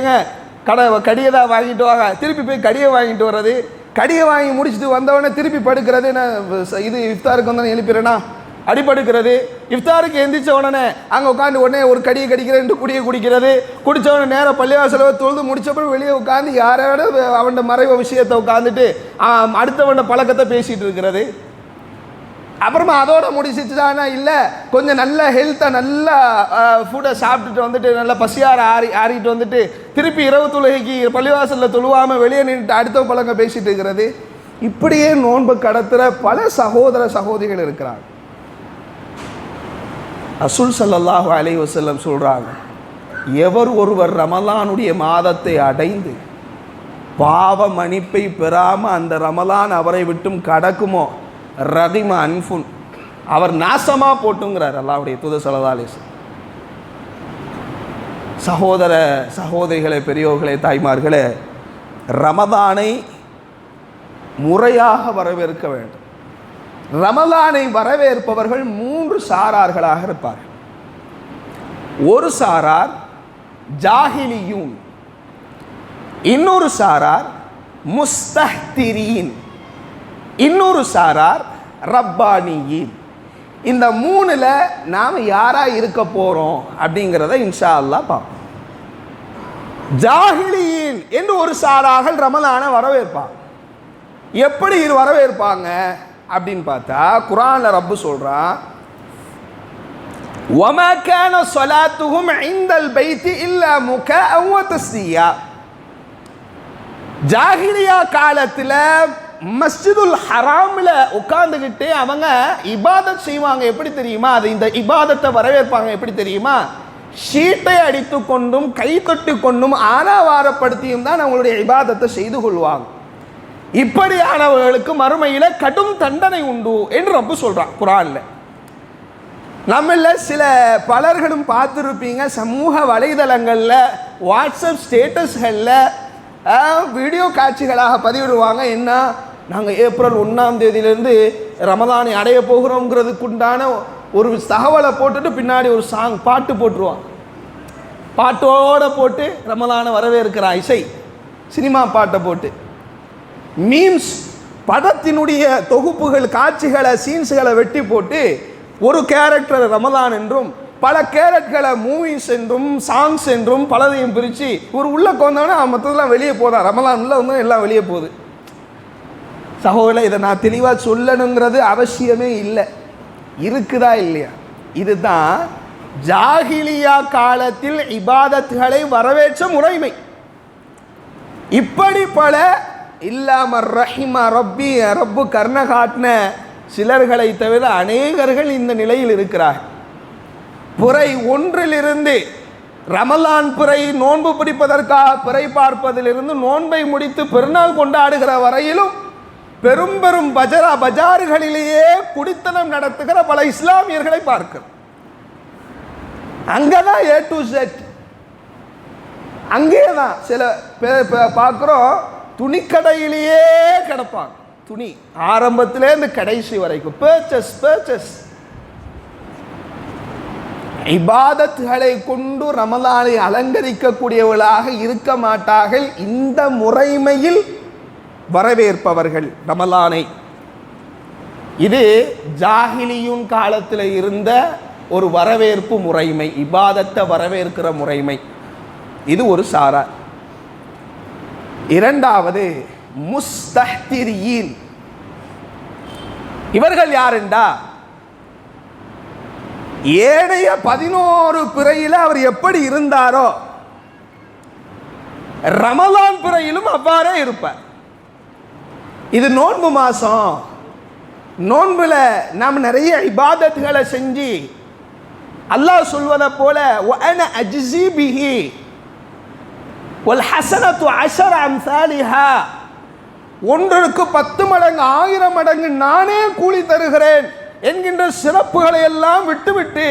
கடியை தான் வாங்கிட்டு வாங்க, திருப்பி போய் கடியை வாங்கிட்டு வர்றது. கடியை வாங்கி முடிச்சுட்டு வந்தவொடனே திருப்பி படுக்கிறது. நான் இது இஃப்தாருக்கு வந்து எழுப்பிடுறேன்னா அடிப்படுக்கிறது. இஃப்தாருக்கு எந்திரிச்ச உடனே அங்கே உட்காந்து உடனே ஒரு கடியை கடிக்கிறேன், குடியை குடிக்கிறது. குடித்த உடனே நேராக பள்ளிவாசலை தொழுது முடிச்சப்பறம் வெளியே உட்காந்து யாரோட அவன் மறைவ விஷயத்தை உட்காந்துட்டு அடுத்தவன பழக்கத்தை பேசிகிட்டு இருக்கிறது. அப்புறமா அதோட முடிச்சுட்டானா இல்லை, கொஞ்சம் நல்ல ஹெல்த்தாக நல்லா ஃபுட்டை சாப்பிட்டுட்டு வந்துட்டு நல்லா பசியார ஆறிட்டு வந்துட்டு திருப்பி இரவு தொழுகைக்கு பள்ளிவாசலில் தொழுவாமல் வெளியே நின்றுட்டு அடுத்த பழங்க பேசிட்டு இருக்கிறது. இப்படியே நோன்பு கடத்துகிற பல சகோதர சகோதரிகள் இருக்கிறாங்க. ரசூல் ஸல்லல்லாஹு அலைஹி வஸல்லம் சொல்கிறாங்க, எவர் ஒருவர் ரமலானுடைய மாதத்தை அடைந்து பாவ மன்னிப்பை பெறாமல் அந்த ரமலான் அவரை விட்டும் கடக்குமோ ரகிம அன்ஃபுன், அவர் நாசமாக போட்டுங்கிறார் அல்லாஹ்வுடைய தூதர் ஸல்லல்லாஹு அலைஹி வஸல்லம். சகோதர சகோதரிகளே, பெரியோர்களே, தாய்மார்களே, ரமலானை முறையாக வரவேற்க வேண்டும். ரமலானை வரவேற்பவர்கள் 3 சாரார்களாக இருப்பார்கள். ஒரு சாரார் ஜாஹிலியூன், இன்னொரு சாரார் முஸ்தஹ்திரீன், இன்னொரு சாரார் ரப்பானியின். இந்த 3ல் நாம் யாராக இருக்க போகிறோம் அப்படிங்கிறத இன்ஷா அல்லாஹ் பார்ப்போம். ஜாஹிலியின் என்று ஒரு சாரார்கள் ரமலானை வரவேற்பாங்க. எப்படி இது வரவேற்பாங்க அப்படின்னு பார்த்தா குர்ஆன்ல ரப்பு சொல்றான், வமா கான ஸலாத்துஹும் இன்தல் பைத்தி இல்லா முகாஅ வ தஸ்தியா. ஜாஹிலியா காலத்தில் மஸ்ஜிதுல் ஹராமில் உட்கார்ந்துக்கிட்டு அவங்க இபாதத் செய்வாங்க. எப்படி தெரியுமா? அது இந்த இபாதத்தை வரவேற்பாங்க. எப்படி தெரியுமா? ஷீட்டை அடித்து கொண்டும் கை தொட்டு கொண்டும் ஆரவாரப்படுத்தியும் தான் அவங்களுடைய இபாதத்தை செய்து கொள்வாங்க. இப்படியானவர்களுக்கு மறுமையில் கடும் தண்டனை உண்டு என்று ரப்பு சொல்றான் குர்ஆன்ல. நம்மள சில பலர்களும் பார்த்துருப்பீங்க, சமூக வலைதளங்களில் வாட்ஸ்அப் ஸ்டேட்டஸ்களில் வீடியோ காட்சிகளாக பதிவிடுவாங்க. என்ன, நாங்கள் ஏப்ரல் 1ஆம் தேதியிலேருந்து ரமலானை அடைய போகிறோங்கிறதுக்குண்டான ஒரு தகவலை போட்டுட்டு பின்னாடி ஒரு பாட்டு போட்டுருவான். பாட்டோடு போட்டு ரமலானை வரவேற்கிறான். இசை சினிமா பாட்டை போட்டு மீம்ஸ் படத்தினுடைய தொகுப்புகள், காட்சிகளை, சீன்ஸுகளை வெட்டி போட்டு ஒரு கேரக்டர் ரமலான் என்றும் பல கேரக்டர்களை மூவிஸ் என்றும் சாங்ஸ் என்றும் பலதையும் பிரித்து ஒரு உள்ளே கொண்டோன்னா மற்றதெல்லாம் வெளியே போதான். ரமலான் உள்ள வந்து எல்லாம் வெளியே போகுது. சகோதரர்களே, இதை நான் தெளிவாக சொல்லணுங்கிறது அவசியமே இல்லை. இருக்குதா இல்லையா? இதுதான் ஜாஹிலியா காலத்தில் இபாதத்துகளை வரவேற்ற முறைமை. இப்படி பல இல்லாம ரஹிமா ரப்பி ரப்பு கர்ண காட்டின சிலர்களை தவிர அநேகர்கள் இந்த நிலையில் இருக்கிறார்கள். பிறை 1லிருந்து ரமலான் பிறை நோன்பு பிடிப்பதற்காக பிறை பார்ப்பதிலிருந்து நோன்பை முடித்து பெருநாள் கொண்டாடுகிற வரையிலும் பெரும் பெரும் பஜார்களிலேயே குடித்தனம் நடத்துகிற பல இஸ்லாமியர்களை பார்க்கிறோம். அங்கதான் A to Z. அங்கே தான் சில பார்க்குறோம், துணிக்கடையிலேயே கிடப்பாங்க. துணி ஆரம்பத்திலேருந்து கடைசி வரைக்கும் பர்ச்சேஸ். இபாதத்துகளை கொண்டு ரமலானை அலங்கரிக்கக்கூடியவர்களாக இருக்க மாட்டார்கள். இந்த முறைமையில் வரவேற்பவர்கள் ரமலானை. இது ஜாஹிலியூன் காலத்தில் இருந்த ஒரு வரவேற்பு முறைமை, இபாதத்தை வரவேற்கிற முறைமை. இது ஒரு சாரார். இரண்டாவது முஸ்தஹ்திரீன். இவர்கள் யாருண்டா, ஏனைய 11 பிறையில் அவர் எப்படி இருந்தாரோ ரமலான் பிறையிலும் அவ்வாறே இருப்பார். இது நோன்பு மாசம். நோன்புல நாம் நிறைய இபாதத்துகளை செஞ்சு அல்லாஹ் சொல்வதை போல வஅன அஜ்ஸி பிஹி வல் ஹஸனத்து அஷர அம்சாலிஹா, ஒன்றுக்கு 10 மடங்கு 1000 மடங்கு நானே கூலி தருகிறேன் என்கின்ற சிறப்புகளை எல்லாம் விட்டுவிட்டு,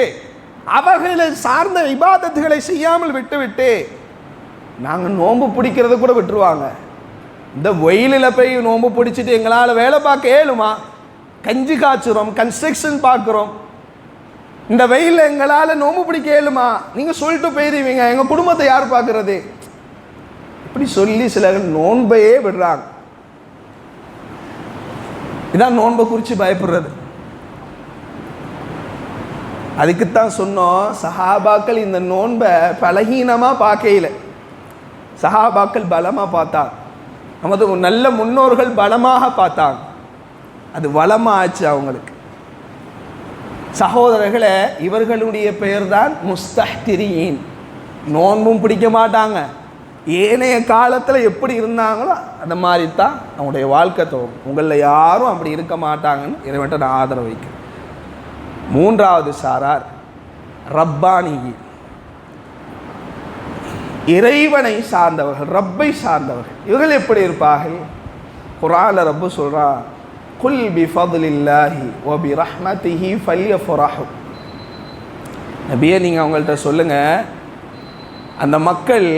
அவர்களை சார்ந்த இபாதத்துகளை செய்யாமல் விட்டுவிட்டு நாங்கள் நோன்பு பிடிக்கிறது கூட விட்டுருவாங்க. இந்த வெயிலில் போய் நோன்பு பிடிச்சிட்டு எங்களால் வேலை பார்க்க ஏழுமா? கஞ்சி காய்ச்சுறோம், கன்ஸ்ட்ரக்ஷன் பார்க்குறோம், இந்த வெயிலில் எங்களால் நோன்பு பிடிக்க ஏழுமா? நீங்கள் சொல்லிட்டு போயிருவீங்க, எங்கள் குடும்பத்தை யார் பார்க்குறது? இப்படி சொல்லி சிலர் நோன்பையே விடுறாங்க. இதான் நோன்பை குறித்து பயப்படுறது. அதுக்குத்தான் சொன்னோம், சஹாபாக்கள் இந்த நோன்பை பலகீனமாக பார்க்கையில, சஹாபாக்கள் பலமாக பார்த்தாங்க, நமது நல்ல முன்னோர்கள் பலமாக பார்த்தாங்க, அது வளமாச்சு அவங்களுக்கு. சகோதரர்களே, இவர்களுடைய பெயர் தான் முஸ்தஹ்திரீன். நோன்பும் பிடிக்க மாட்டாங்க, ஏனைய காலத்தில் எப்படி இருந்தாங்களோ அந்த மாதிரி தான் அவங்களுடைய வாழ்க்கை தோணும். உங்களில் யாரும் அப்படி இருக்க மாட்டாங்கன்னு இறைவன்ட்ட நான் ஆதரவு வைக்கிறேன். மூன்றாவது சாரார் ரப்பானி, இறைவனை சார்ந்தவர்கள், ரப்பை சார்ந்தவர்கள். இவர்கள் எப்படி இருப்பார்கள்? குர்ஆன்ல ரப்பு சொல்றான், குல் பி ஃபத்லில்லாஹி வ பி ரஹ்மத்திஹி ஃபல்யஃப்ரஹு. நபியே, நீங்கள் அவங்கள்ட்ட சொல்லுங்க, அந்த மக்கள்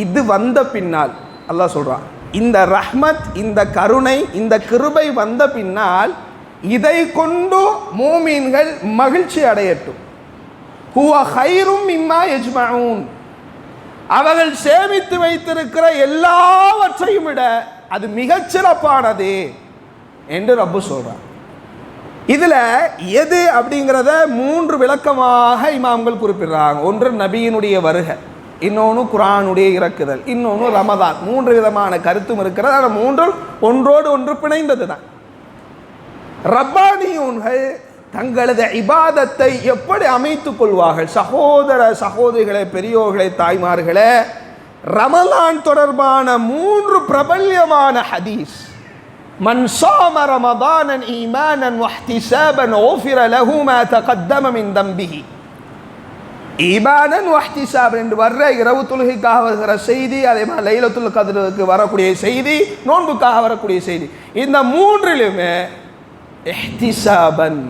இது வந்த பின்னால், அல்லாஹ் சொல்றான், இந்த ரஹ்மத், இந்த கருணை, இந்த கிருபை வந்த பின்னால் இதை கொண்டு மூமீன்கள் மகிழ்ச்சி அடையட்டும். ஹுவ கைரும் மிம்மா யஜ்மஊன், அவர்கள் சேமித்து வைத்திருக்கிற எல்லாவற்றையும் விட அது மிகச்சிறப்பானது என்று ரப்பு சொல்றார். இதுல எது அப்படிங்கிறத 3 விளக்கமாக இமாம்கள் குறிப்பிடுறாங்க. ஒன்று நபியினுடைய வருகை, இன்னொன்று குர்ஆனுடைய இறக்குதல், இன்னொன்று ரமதான். 3 விதமான கருத்தும் இருக்கிறது. ஆனால் 3 ஒன்றோடு ஒன்று பிணைந்தது தான். ரப்பானியூன்கள் தங்களது இபாதத்தை எப்படி அமைத்துக் கொள்வார்கள்? சகோதர சகோதரிகளே, பெரியோர்களே, தாய்மார்களே, ரமலான் தொடர்பான 3 பிரபல்யமான ஹதீஸ். மன் ஸாம ரமதானன் ஈமானன் வஹ்திஸாபன் உஃபிர லஹு மா தகத்தம மின் தம்பிஹி. ஈமானன் வஹ்திஸாப் என்று வர்ற இரவு தொழுகைக்காக வருகிற செய்தி, அதே மாதிரி லைலத்துல் கத்ருக்கு வரக்கூடிய செய்தி, நோன்புக்காக வரக்கூடிய செய்தி, இந்த 3லுமே இஹ்திஸாபன்,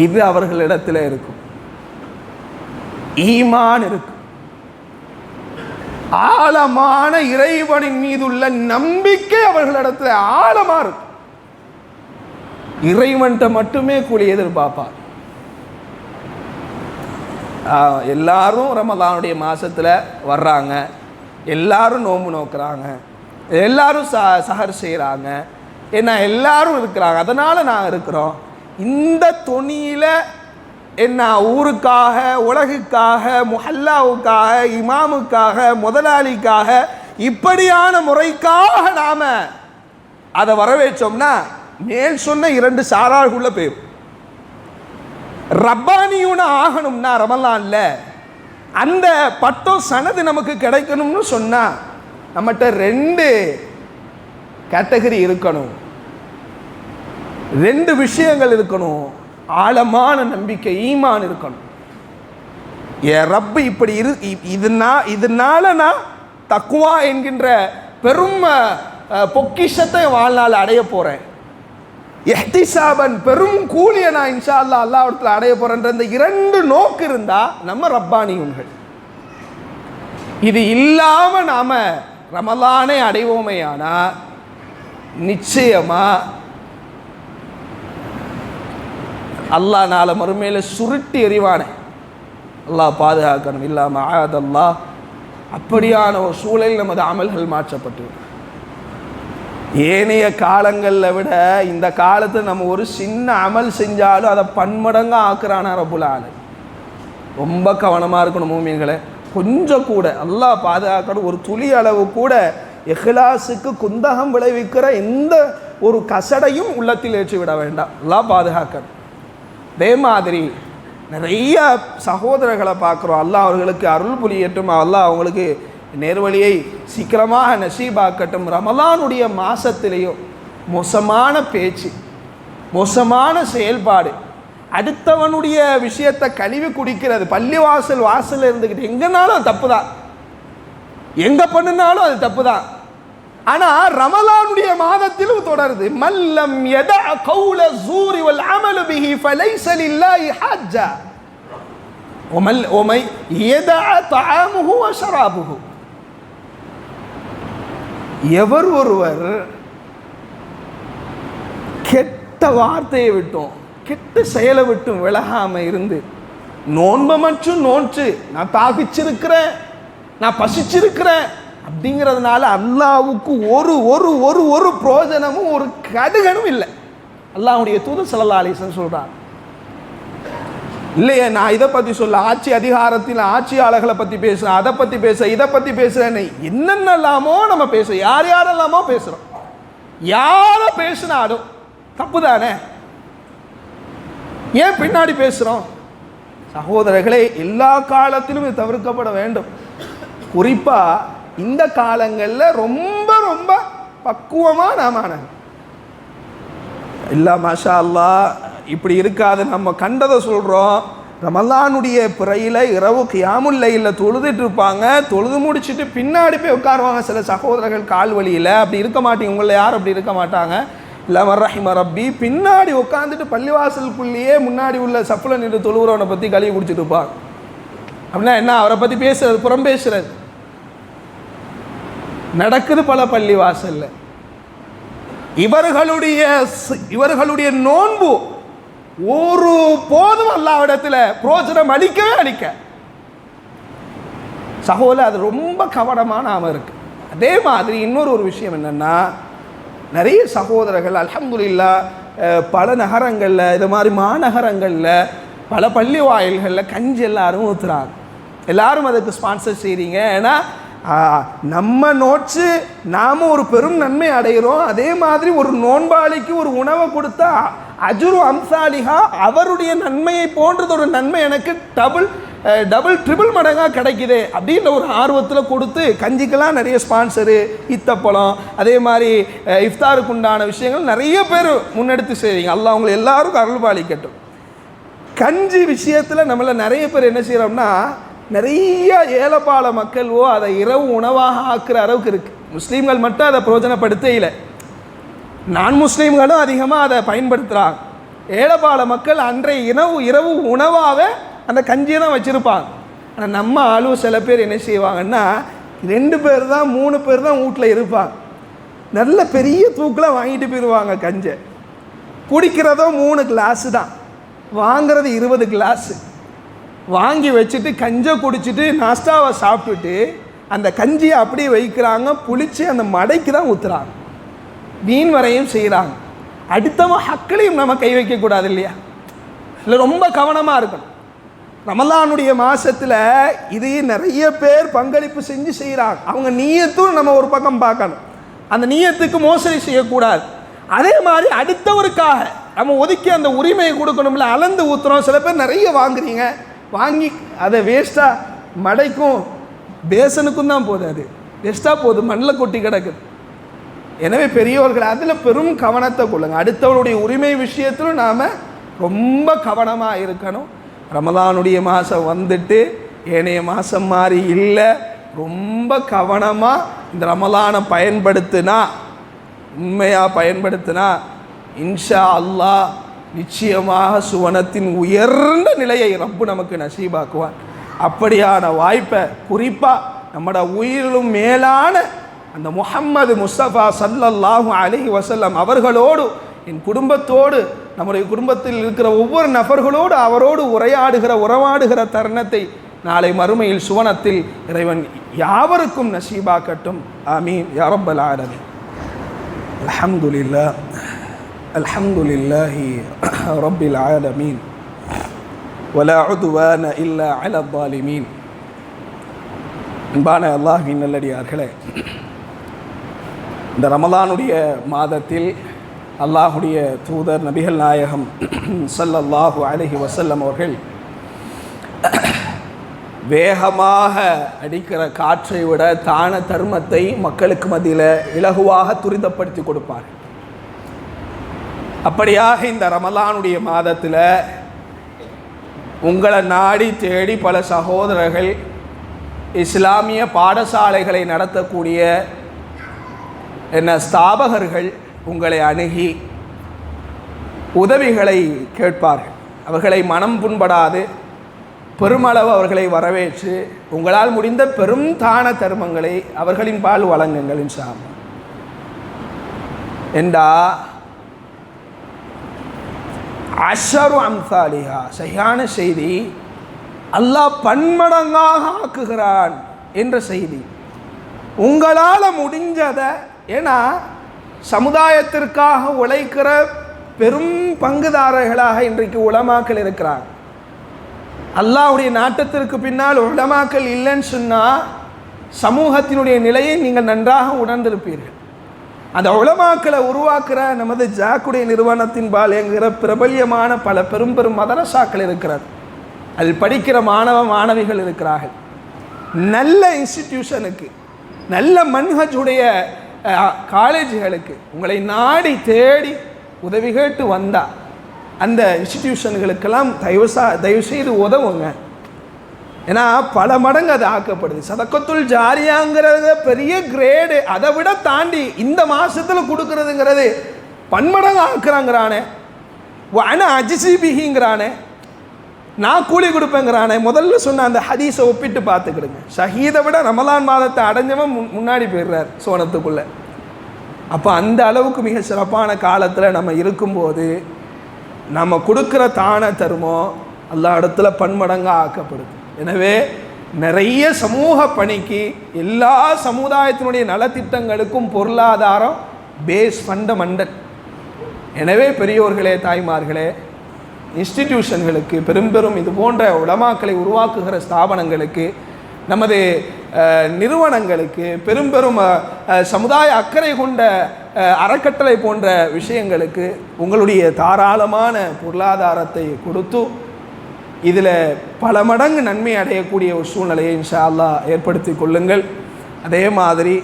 இது அவர்களிடத்தில் இருக்கும். ஈமான் இருக்கும், ஆழமான இறைவனின் மீது உள்ள நம்பிக்கை அவர்களிடத்தில் ஆழமா இருக்கும். இறைவன்கிட்ட மட்டுமே கூலி எதிர்பார்ப்பார். எல்லாரும் ரமலானுடைய மாசத்துல வர்றாங்க, எல்லாரும் நோன்பு நோக்குறாங்க, எல்லாரும் சஹர் செய்கிறாங்க, ஏன்னா எல்லாரும் இருக்கிறாங்க, அதனால நாங்கள் இருக்கிறோம். இந்த தொனியில என்ன ஊருக்காக, உலகுக்காக, முஹல்லாவுக்காக, இமாமுக்காக, முதலாளிக்காக, இப்படியான முறைக்காக நாம அதை வரவேற்றோம்னா மேல் சொன்ன 2 சாரார்களுள்ள போயிடும். ரப்பானியூன ஆகணும்னா ரமலான்ல அந்த பட்டம் சனது நமக்கு கிடைக்கணும்னு சொன்னா நம்மகிட்ட 2 கேட்டகரி இருக்கணும், 2 விஷயங்கள் இருக்கணும். ஆழமான நம்பிக்கை, ஈமான் இருக்கணும். என் ரப்பு இப்படி இதனால நான் தக்குவா என்கின்ற பெரும் பொக்கிஷத்தை வாழ்நாள் அடைய போறேன், இஹ்திஸாபன் பெரும் கூலியை நான் இன்ஷா அல்லாஹ் அல்லாஹ்விடத்தில் அடைய போறேன்ற இந்த 2 நோக்கு இருந்தா நம்ம ரப்பானியூன்கள். இது இல்லாம நாம ரமலானை அடைவோமேயானா நிச்சயமா அல்லாஹ் நாளை மறுமையில் சுருட்டி எறிவானே, அல்லாஹ் பாதுகாக்கணும். இல்லாம ஆதல்லாஹ், அப்படியான ஒரு சூழலில் நமது அமல்கள் மாற்றப்பட்டு, ஏனைய காலங்களில் விட இந்த காலத்தில் நம்ம ஒரு சின்ன அமல் செஞ்சாலும் அதை பன்மடங்காக ஆக்குறானா ரப்புல் ஆலமீன். ரொம்ப கவனமாக இருக்கணும் மூமின்களே. கொஞ்சம் கூட அல்லாஹ் பாதுகாக்கணும், ஒரு துளி அளவு கூட இஹ்லாஸுக்கு குந்தகம் விளைவிக்கிற எந்த ஒரு கசடையும் உள்ளத்தில் ஏற்றி விட வேண்டாம். அல்லாஹ் பாதுகாக்கணும். அதே மாதிரி நிறைய சகோதரர்களை பார்க்குறோம், அல்லாஹ் அவர்களுக்கு அருள் புரியட்டும், அல்லாஹ் அவங்களுக்கு நேர்வழியை சீக்கிரமாக நசீபாக்கட்டும். ரமலானுடைய மாசத்திலேயோ மோசமான பேச்சு, மோசமான செயல்பாடு, அடுத்தவனுடைய விஷயத்தை கழுவி குடிக்கிறது, பள்ளிவாசல் வாசல் இருந்துக்கிட்டு எங்கனாலும் அது தப்பு தான், எங்க பண்ணினாலும் அது தப்பு தான். ஆனா ரமலானுடைய மாதத்திலும் தொடருது. மல்லம் யதஅ கௌல ஸூரி வல் அமல பிஹி ஃபலைஸ லில்லாஹி ஹஜ்ஜா வமை யதஅ தஆமுஹு வ ஷராபுஹு. எவர் ஒருவர் கெட்ட வார்த்தையை விட்டும் கெட்ட செயலை விட்டும் விலகாம இருந்து நோன்பை மட்டும் நோன்று நான் தாகிச்சிருக்கிறேன், நான் பசிச்சிருக்கிறேன் அப்படிங்கிறதுனால அல்லாஹ்வுக்கு ஒரு ஒரு ஒரு ஒரு பிரயோஜனமும் ஒரு கடுகனும் இல்லை. அல்லாஹ்வுடைய தூதர் ஸல்லல்லாஹு அலைஹி வஸல்லம் சொல்றார். இல்லையே நான் இதை பற்றி சொல்ல, ஆட்சி அதிகாரத்தில் ஆட்சியாளர்களை பற்றி பேசுகிறேன், அதை பற்றி பேசுகிறேன், இதை பற்றி பேசுகிறேன்னு என்னென்னலாமோ நம்ம பேசுகிறோம், யார் யாரெல்லாமோ பேசுகிறோம். யாரை பேசினாலும் தப்பு தானே, ஏன் பின்னாடி பேசுகிறோம்? சகோதரர்களே, எல்லா காலத்திலும் இது தவிர்க்கப்பட வேண்டும். குறிப்பாக இந்த காலங்களில் ரொம்ப ரொம்ப பக்குவமாக நாம இல்லா மாஷா அல்லாஹ் இப்படி இருக்காது. நம்ம கண்டதை சொல்கிறோம். ரமலானுடைய பிறையில் இரவு கியாமுல் லைலில் தொழுதுட்டு இருப்பாங்க, தொழுது முடிச்சுட்டு பின்னாடி போய் உட்காருவாங்க சில சகோதரர்கள் கால் வழியில். அப்படி இருக்க மாட்டீங்க, உங்களை யாரும் அப்படி இருக்க மாட்டாங்க. இல்லாம ரஹிம ரப்பி பின்னாடி உட்காந்துட்டு பள்ளிவாசலுக்குள்ளேயே முன்னாடி உள்ள சப்புல நின்று தொழுகிறவனை பற்றி கழுவி குடிச்சிட்டு இருப்பாங்க. அப்படின்னா என்ன? அவரை பற்றி பேசுறது, புறம் பேசுறது நடக்குது பல பள்ளிவாசல்ல. இவர்களுடைய நோன்பு ஒரு போதும் அல்லாஹ்விடத்துல பிரோஜனம் அளிக்கவே அளிக்க. சகோதரர், அது ரொம்ப கவனமாக நாம இருக்கு. அதே மாதிரி இன்னொரு விஷயம் என்னன்னா, நிறைய சகோதரர்கள் அல்ஹம்துலில்லாஹ் பல நகரங்களில், இது மாதிரி மாநகரங்களில் பல பள்ளி வாயில்களில் கஞ்சி எல்லாரும் ஊற்றுறாங்க. எல்லாரும் அதுக்கு ஸ்பான்சர் செய்கிறீங்க. ஏன்னா நம்ம நோட்ஸு நாம் ஒரு பெரும் நன்மை அடைகிறோம். அதே மாதிரி ஒரு நோன்பாளிக்கு ஒரு உணவை கொடுத்தா அஜுரு அம்சாலிஹா, அவருடைய நன்மையை போன்றது ஒரு நன்மை எனக்கு டபுள் ட்ரிபிள் மடங்காக கிடைக்குது அப்படின்ற ஒரு ஆர்வத்தில் கொடுத்து கஞ்சிக்கெல்லாம் நிறைய ஸ்பான்சரு, ஈத்தப்பழம், அதே மாதிரி இஃப்தாருக்கு உண்டான விஷயங்கள் நிறைய பேர் முன்னெடுத்து செய்கிறீங்க. அல்லாஹ் அவங்களை எல்லாருக்கும் அருள்பாலிக்கட்டும். கஞ்சி விஷயத்தில் நம்மள நிறைய பேர் என்ன செய்கிறோம்னா, நிறைய ஏழைப்பால மக்கள்வோ அதை இரவு உணவாக ஆக்குற அளவுக்கு இருக்குது. முஸ்லீம்கள் மட்டும் அதை பிரயோஜனப்படுத்த இல்லை, நான் முஸ்லீம்களும் அதிகமாக அதை பயன்படுத்துகிறாங்க. ஏழைப்பால மக்கள் அன்றைய இரவு உணவாகவே அந்த கஞ்சியை தான் வச்சுருப்பாங்க. ஆனால் நம்ம ஆளு சில பேர் என்ன செய்வாங்கன்னா, 2 பேர் தான் 3 பேர் தான் வீட்டில் இருப்பாங்க. நல்ல பெரிய தூக்கில் வாங்கிட்டு போயிடுவாங்க. கஞ்சை குடிக்கிறதோ 3 கிளாஸு தான், வாங்கிறது 20 கிளாஸு வாங்கி வச்சுட்டு கஞ்சை குடிச்சிட்டு நாஸ்டாவை சாப்பிட்டுட்டு அந்த கஞ்சியை அப்படியே வைக்கிறாங்க, புளிச்சு அந்த மடைக்கு தான் ஊற்றுறாங்க, வீண் வரையும் செய்கிறாங்க. அடுத்தவன் ஹக்களையும் நம்ம கை வைக்கக்கூடாது இல்லையா? இல்லை, ரொம்ப கவனமாக இருக்கணும். ரமலானுடைய மாதத்தில் இது நிறைய பேர் பங்களிப்பு செஞ்சு செய்கிறாங்க. அவங்க நீயத்தும் நம்ம ஒரு பக்கம் பார்க்கணும், அந்த நீயத்துக்கு மோசடி செய்யக்கூடாது. அதே மாதிரி அடுத்தவருக்காக நம்ம ஒதுக்கி அந்த உரிமையை கொடுக்கணும்ல, அளந்து ஊற்றுறோம். சில பேர் நிறைய வாங்குறீங்க, வாங்கி அதை வேஸ்ட்டாக மடைக்கும் பேசனுக்கும் தான் போகுது, அது வேஸ்ட்டாக போகுது, மண்ணில் கொட்டி கிடக்குது. எனவே பெரியவர்கள் அதில் பெரும் கவனத்தை கொள்ளுங்க. அடுத்தவருடைய உரிமை விஷயத்திலும் நாம் ரொம்ப கவனமாக இருக்கணும். ரமலானுடைய மாதம் வந்துட்டு ஏனைய மாதம் மாதிரி இல்லை, ரொம்ப கவனமாக இந்த ரமலானை பயன்படுத்தினா, உண்மையாக பயன்படுத்தினா இன்ஷா அல்லாஹ் நிச்சயமாக சுவனத்தின் உயர்ந்த நிலையை ரப்பு நமக்கு நசீபாக்குவான். அப்படியான வாய்ப்பை குறிப்பாக நம்மட உயிரிலும் மேலான அந்த முஹம்மது முஸ்தபா ஸல்லல்லாஹு அலைஹி வஸல்லம் அவர்களோடு, என் குடும்பத்தோடு, நம்முடைய குடும்பத்தில் இருக்கிற ஒவ்வொரு நபர்களோடு அவரோடு உறவாடுகிற தருணத்தை நாளை மறுமையில் சுவனத்தில் இறைவன் யாவருக்கும் நசீபாக்கட்டும். ஆமீன் யா ரப்பல் ஆலமீன். அல்ஹம்துலில்லாஹ் அல்ஹம்துலில்லாஹி ரப்பில் ஆலமீன் வலா உத்வான இல்லா அலல் ஸாலிமீன். அன்பான அல்லாஹ்வின் நல்லடியார்களே, இந்த ரமலானுடைய மாதத்தில் அல்லாஹுடைய தூதர் நபிகள் நாயகம் ஸல்லல்லாஹு அலைஹி வஸல்லம் அவர்கள் வேகமாக அடிக்கிற காற்றை விட தான தர்மத்தை மக்களுக்கு மத்தியில் இலகுவாக துரிதப்படுத்தி கொடுப்பார். அப்படியாக இந்த ரமலானுடைய மாதத்தில் உங்களை நாடி தேடி பல சகோதரர்கள் இஸ்லாமிய பாடசாலைகளை நடத்தக்கூடிய ஸ்தாபகர்கள் உங்களை அணுகி உதவிகளை கேட்பார்கள். அவர்களை மனம் புண்படாது பெருமளவு அவர்களை வரவேற்று உங்களால் முடிந்த பெரும் தான தர்மங்களை அவர்களின் பால் வழங்குங்கள் இன்ஷா அல்லாஹ். என்றா அஷரு அம்சாலிஹா சரியான செய்தி, அல்லாஹ் பன்மடங்காக ஆக்குகிறான் என்ற செய்தி. உங்களால் முடிஞ்சதை, ஏன்னா சமுதாயத்திற்காக உழைக்கிற பெரும் பங்குதாரர்களாக இன்றைக்கு உலமாக்கள் இருக்கிறார். அல்லாஹ்வுடைய நாட்டத்திற்கு பின்னால் உலமாக்கள் இல்லைன்னு சொன்னால் சமூகத்தினுடைய நிலையை நீங்கள் நன்றாக உணர்ந்திருப்பீர்கள். அந்த உலமாக்களை உருவாக்குற நமது ஜாக்குடைய நிறுவனத்தின் பால் என்கிற பிரபல்யமான பல பெரும் பெரும் மதரசாக்கள் இருக்கிறது. அதில் படிக்கிற மாணவிகள் இருக்கிறார்கள். நல்ல இன்ஸ்டிடியூஷனுக்கு, நல்ல மன்ஹஜுடைய காலேஜுகளுக்கு உங்களை நாடி தேடி உதவி கேட்டு வந்தால் அந்த இன்ஸ்டிடியூஷன்களுக்கெல்லாம் தயவு செய்து உதவுங்க. ஏன்னா பல மடங்கு அது ஆக்கப்படுது. சதக்கத்துல் ஜாரியாங்கிறத பெரிய கிரேடு, அதை விட தாண்டி இந்த மாதத்தில் கொடுக்கறதுங்கிறது பன்மடங்கு ஆக்குறாங்கிறானே. ஆனால் அஜிசிபிங்கிறானே, நான் கூலி கொடுப்பேங்கிறானே. முதல்ல சொன்ன அந்த ஹதீஸை ஒப்பிட்டு பார்த்துக்கிடுங்க. ஷஹீதை விட ரமலான் மாதத்தை அடைஞ்சவன் முன்னாடி போயிடுறார் சோனத்துக்குள்ளே. அப்போ அந்த அளவுக்கு மிக சிறப்பான காலத்தில் நம்ம இருக்கும்போது நம்ம கொடுக்குற தான தர்மம் எல்லா இடத்துல பன்மடங்காக ஆக்கப்படுது. எனவே நிறைய சமூக பணிக்கு, எல்லா சமுதாயத்தினுடைய நலத்திட்டங்களுக்கும் பொருளாதாரம் பேஸ் ஃபண்டமெண்டல். எனவே பெரியோர்களே, தாய்மார்களே, இன்ஸ்டிடியூஷன்களுக்கு, பெரும் பெரும் இது போன்ற உலமாக்களை உருவாக்குகிற ஸ்தாபனங்களுக்கு, நமது நிறுவனங்களுக்கு, பெரும் பெரும் சமுதாய அக்கறை கொண்ட அறக்கட்டளை போன்ற விஷயங்களுக்கு உங்களுடைய தாராளமான பொருளாதாரத்தை கொடுத்து இதில் பல மடங்கு நன்மை அடையக்கூடிய ஒரு சூழ்நிலையை இன்ஷா அல்லாஹ் ஏற்படுத்தி கொள்ளுங்கள். அதே மாதிரி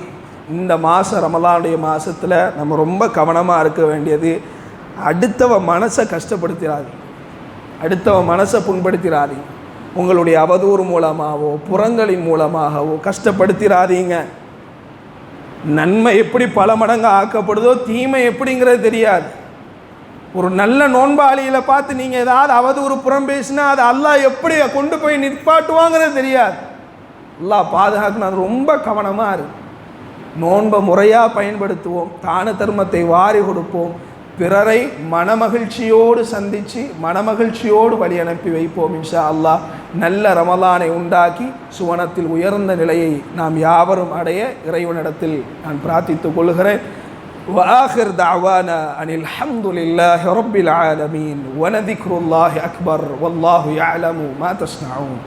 இந்த மாதம் ரமலானுடைய மாதத்தில் நம்ம ரொம்ப கவனமாக இருக்க வேண்டியது, அடுத்தவ மனசை கஷ்டப்படுத்திடாது, அடுத்தவ மனசை புண்படுத்திடாதீங்க. உங்களுடைய அவதூறு மூலமாகவோ புறங்களின் மூலமாகவோ கஷ்டப்படுத்திடாதீங்க. நன்மை எப்படி பல மடங்கு ஆக்கப்படுதோ தீமை எப்படிங்கிறது தெரியாது. ஒரு நல்ல நோன்பாளியில் பார்த்து நீங்கள் ஏதாவது அவதூறு புறம் பேசினா அது அல்லாஹ் எப்படி கொண்டு போய் நிற்பாட்டுவாங்கிறது தெரியாது. அல்லாஹ் பாதுகாக்கணும். அது ரொம்ப கவனமாக இருக்கு. நோன்பை முறையாக பயன்படுத்துவோம், தான தர்மத்தை வாரி கொடுப்போம், பிறரை மனமகிழ்ச்சியோடு சந்தித்து மனமகிழ்ச்சியோடு வழி அனுப்பி வைப்போம். இன்ஷா அல்லாஹ் நல்ல ரமலானை உண்டாக்கி சுவனத்தில் உயர்ந்த நிலையை நாம் யாவரும் அடைய இறைவனிடத்தில் நான் பிரார்த்தித்துக் கொள்கிறேன். وآخر دعوانا أن الحمد لله رب العالمين ولذكر الله أكبر والله يعلم ما تصنعون.